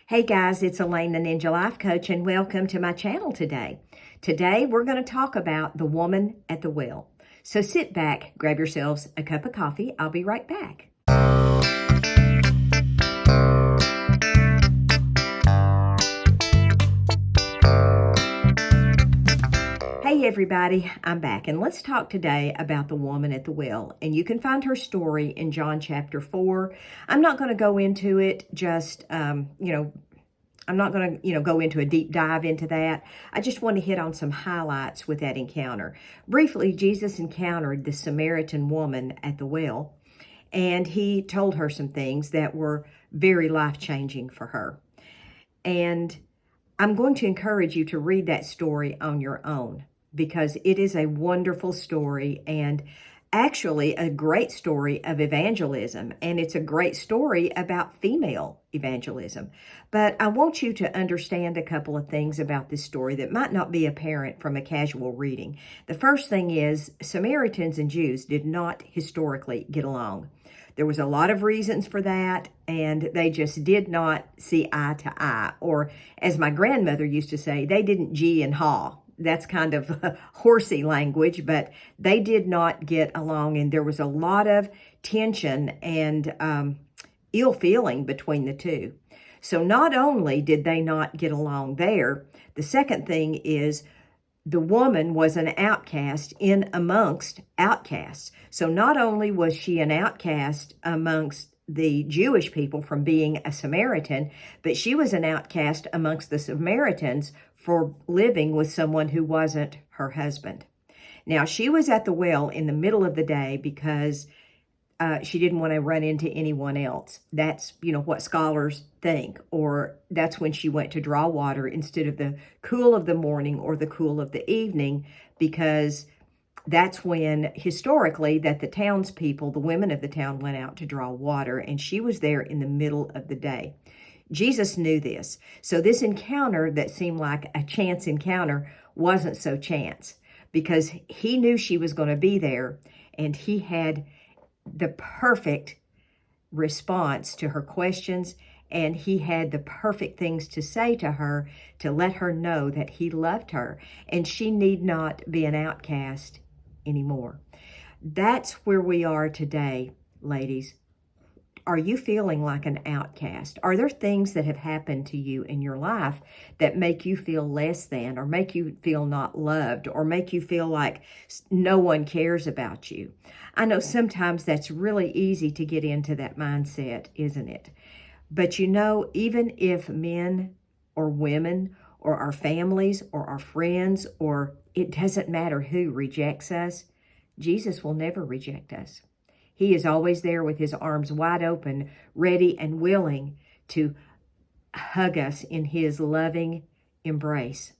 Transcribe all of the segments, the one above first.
Hey guys, it's Elaine, the Ninja Life Coach, and welcome to my channel today. Today, we're going to talk about the woman at the well. So sit back, grab yourselves a cup of coffee. I'll be right back. Hey everybody, I'm back, and let's talk today about the woman at the well. And you can find her story in John chapter 4. I'm not going to go into it I'm not going to, go into a deep dive into that. I just want to hit on some highlights with that encounter. Briefly, Jesus encountered the Samaritan woman at the well, and he told her some things that were very life-changing for her. And I'm going to encourage you to read that story on your own because it is a wonderful story and actually a great story of evangelism, and it's a great story about female evangelism. But I want you to understand a couple of things about this story that might not be apparent from a casual reading. The first thing is Samaritans and Jews did not historically get along. There was a lot of reasons for that, and they just did not see eye to eye. Or as my grandmother used to say, they didn't gee and haw. That's kind of horsey language, but they did not get along, and there was a lot of tension and ill feeling between the two. So not only did they not get along there, the second thing is the woman was an outcast in amongst outcasts. So not only was she an outcast amongst the Jewish people from being a Samaritan, but she was an outcast amongst the Samaritans for living with someone who wasn't her husband. Now, she was at the well in the middle of the day because she didn't want to run into anyone else. That's, what scholars think. Or that's when she went to draw water instead of the cool of the morning or the cool of the evening, because that's when, historically, that the townspeople, the women of the town, went out to draw water, and she was there in the middle of the day. Jesus knew this. So this encounter that seemed like a chance encounter wasn't so chance, because he knew she was going to be there, and he had the perfect response to her questions, and he had the perfect things to say to her to let her know that he loved her, and she need not be an outcast anymore. That's where we are today, ladies. Are you feeling like an outcast? Are there things that have happened to you in your life that make you feel less than, or make you feel not loved, or make you feel like no one cares about you? I know sometimes that's really easy to get into that mindset, isn't it? But even if men or women or our families or our friends, or it doesn't matter who rejects us, Jesus will never reject us. He is always there with his arms wide open, ready and willing to hug us in his loving embrace.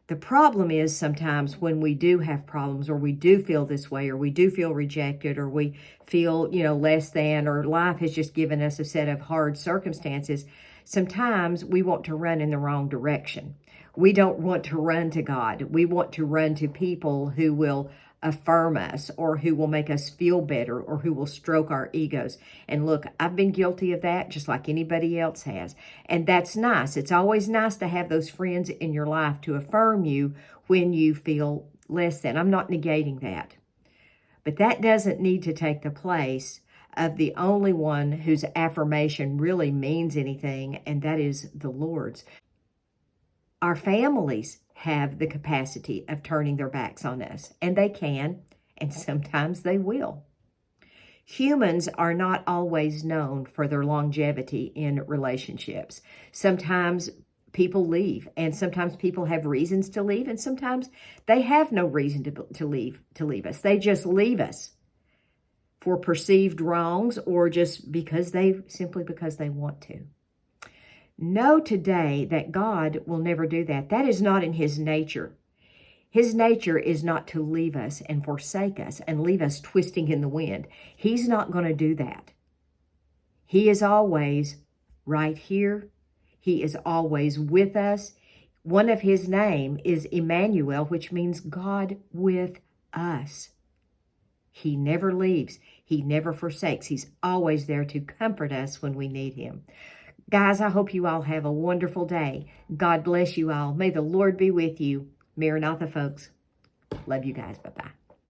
The problem is sometimes when we do have problems, or we do feel this way, or we do feel rejected, or we feel, less than, or life has just given us a set of hard circumstances, sometimes we want to run in the wrong direction. We don't want to run to God. We want to run to people who will affirm us, or who will make us feel better, or who will stroke our egos. And look, I've been guilty of that just like anybody else has. And that's nice. It's always nice to have those friends in your life to affirm you when you feel less than. I'm not negating that. But that doesn't need to take the place of the only one whose affirmation really means anything, and that is the Lord's. Our families have the capacity of turning their backs on us, and they can, and sometimes they will. Humans are not always known for their longevity in relationships. Sometimes people leave, and sometimes people have reasons to leave, and sometimes they have no reason to leave us. They just leave us for perceived wrongs, or just simply because they want to. Know today that God will never do that. That is not in his nature. His nature is not to leave us and forsake us and leave us twisting in the wind. He's not going to do that. He is always right here. He is always with us. One of his name is Emmanuel, which means God with us. He never leaves. He never forsakes. He's always there to comfort us when we need him. Guys, I hope you all have a wonderful day. God bless you all. May the Lord be with you. Maranatha, folks. Love you guys. Bye-bye.